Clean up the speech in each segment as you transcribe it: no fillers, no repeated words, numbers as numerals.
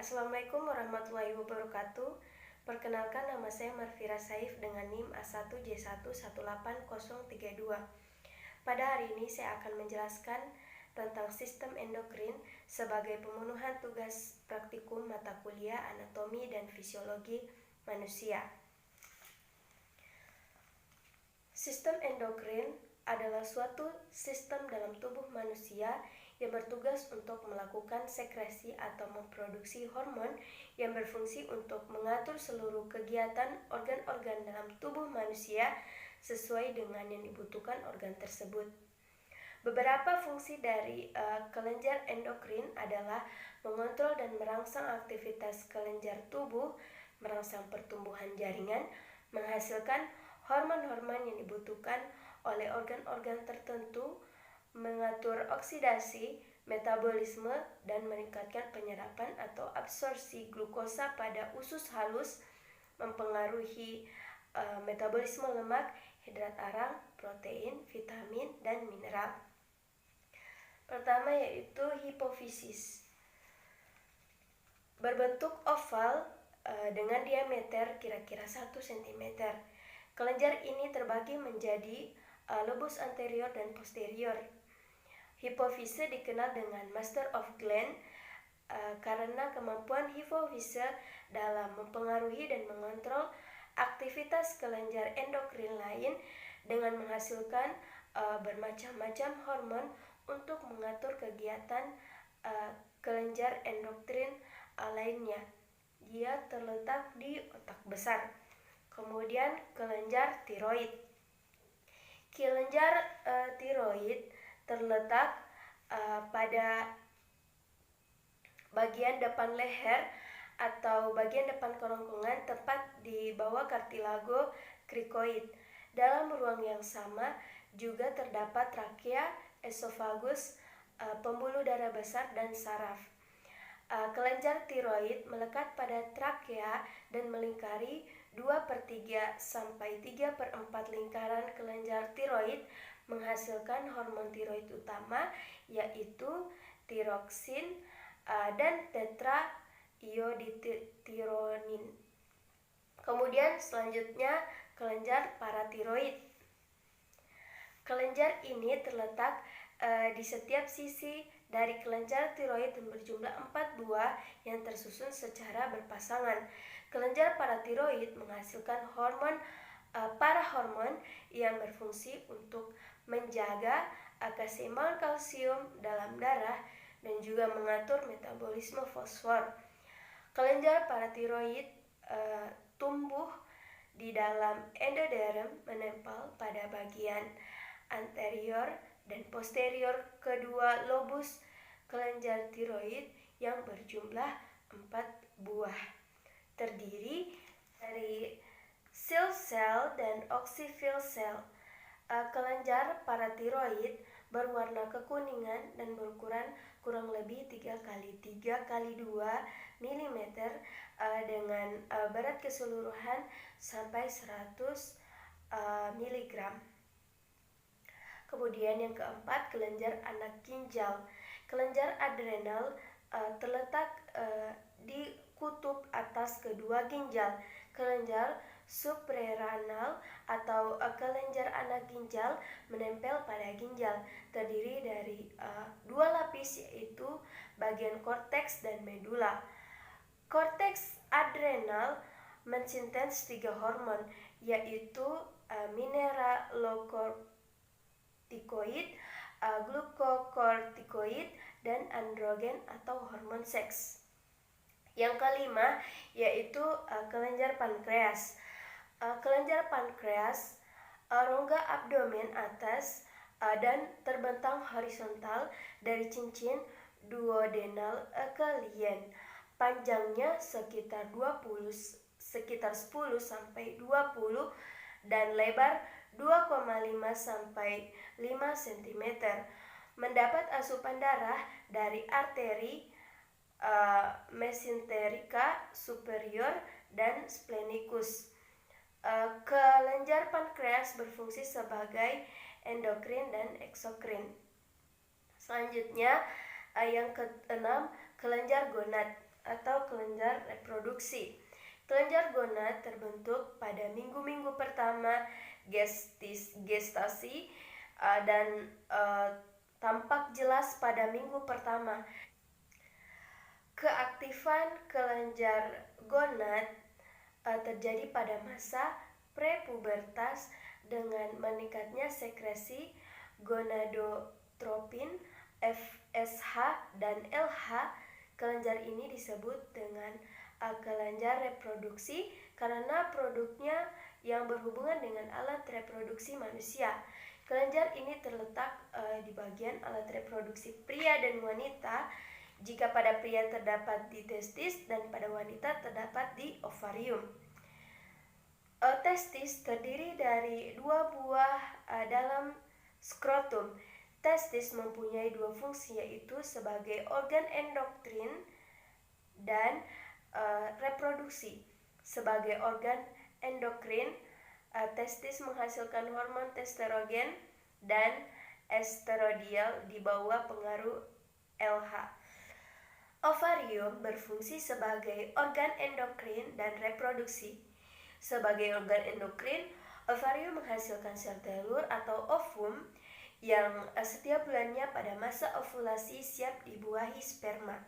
Assalamualaikum warahmatullahi wabarakatuh. Perkenalkan, nama saya Marfira Saif dengan NIM A1J1181032. Pada hari ini saya akan menjelaskan tentang sistem endokrin sebagai pemenuhan tugas praktikum mata kuliah anatomi dan fisiologi manusia. Sistem endokrin adalah suatu sistem dalam tubuh manusia yang bertugas untuk melakukan sekresi atau memproduksi hormon yang berfungsi untuk mengatur seluruh kegiatan organ-organ dalam tubuh manusia sesuai dengan yang dibutuhkan organ tersebut. Beberapa fungsi dari kelenjar endokrin adalah mengontrol dan merangsang aktivitas kelenjar tubuh, merangsang pertumbuhan jaringan, menghasilkan hormon-hormon yang dibutuhkan oleh organ-organ tertentu, mengatur oksidasi, metabolisme, dan meningkatkan penyerapan atau absorpsi glukosa pada usus halus, mempengaruhi metabolisme lemak, hidrat arang, protein, vitamin, dan mineral. Pertama yaitu hipofisis. Berbentuk oval dengan diameter kira-kira 1 cm. Kelenjar ini terbagi menjadi lobus anterior dan posterior. Hipofise dikenal dengan master of gland karena kemampuan hipofise dalam mempengaruhi dan mengontrol aktivitas kelenjar endokrin lain dengan menghasilkan bermacam-macam hormon untuk mengatur kegiatan kelenjar endokrin lainnya. Dia terletak di otak besar. Kemudian kelenjar tiroid. Kelenjar tiroid terletak pada bagian depan leher atau bagian depan kerongkongan tepat di bawah kartilago krikoid. Dalam ruang yang sama juga terdapat trakea, esofagus, pembuluh darah besar, dan saraf. Kelenjar tiroid melekat pada trakea dan melingkari 2/3 sampai 3/4 lingkaran kelenjar tiroid, menghasilkan hormon tiroid utama yaitu tiroksin dan tetraioditironin. Kemudian selanjutnya kelenjar paratiroid. Kelenjar ini terletak di setiap sisi dari kelenjar tiroid dan berjumlah 4 buah yang tersusun secara berpasangan. Kelenjar paratiroid menghasilkan hormon parahormon yang berfungsi untuk menjaga keseimbangan kalsium dalam darah dan juga mengatur metabolisme fosfor. Kelenjar paratiroid tumbuh di dalam endoderm, menempel pada bagian anterior dan posterior kedua lobus kelenjar tiroid yang berjumlah 4 buah. Terdiri dari sel dan oksifil sel. Kelenjar paratiroid berwarna kekuningan dan berukuran kurang lebih 3x3x2 mm dengan berat keseluruhan sampai 100 mg. Kemudian yang keempat, kelenjar anak ginjal. Kelenjar adrenal terletak di kutub atas kedua ginjal. Kelenjar suprarenal atau kelenjar anak ginjal menempel pada ginjal, terdiri dari 2 lapis yaitu bagian korteks dan medula. Korteks adrenal mensintes 3 hormon yaitu mineralokortikoid, glukokortikoid, dan androgen atau hormon seks. Yang kelima yaitu kelenjar pankreas. Kelenjar pankreas rongga abdomen atas dan terbentang horizontal dari cincin duodenal ke lien. Panjangnya sekitar 10 sampai 20 dan lebar 2,5 sampai 5 cm. Mendapat asupan darah dari arteri mesenterica superior dan splenikus. Kelenjar pankreas berfungsi sebagai endokrin dan eksokrin. Selanjutnya yang keenam, kelenjar gonad. atau kelenjar reproduksi. Kelenjar gonad terbentuk pada minggu-minggu pertama gestasi dan tampak jelas pada minggu pertama. Keaktifan kelenjar gonad terjadi pada masa prepubertas dengan meningkatnya sekresi gonadotropin, FSH, dan LH. Kelenjar ini disebut dengan kelenjar reproduksi karena produknya yang berhubungan dengan alat reproduksi manusia. Kelenjar ini terletak di bagian alat reproduksi pria dan wanita. Jika pada pria terdapat di testis dan pada wanita terdapat di ovarium. Testis terdiri dari 2 buah dalam skrotum. Testis mempunyai 2 fungsi, yaitu sebagai organ endokrin dan reproduksi. Sebagai organ endokrin, testis menghasilkan hormon testosteron dan estradiol di bawah pengaruh LH. Ovarium berfungsi sebagai organ endokrin dan reproduksi. Sebagai organ endokrin, ovarium menghasilkan sel telur atau ovum yang setiap bulannya pada masa ovulasi siap dibuahi sperma.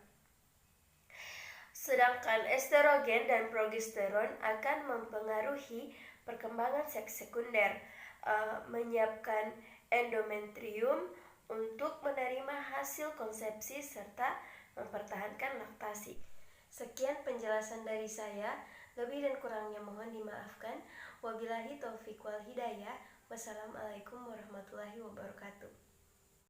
Sedangkan estrogen dan progesteron akan mempengaruhi perkembangan seks sekunder, menyiapkan endometrium untuk menerima hasil konsepsi serta mempertahankan laktasi. Sekian penjelasan dari saya, lebih dan kurangnya mohon dimaafkan. Wabillahi taufiq wal hidayah. Wassalamualaikum warahmatullahi wabarakatuh.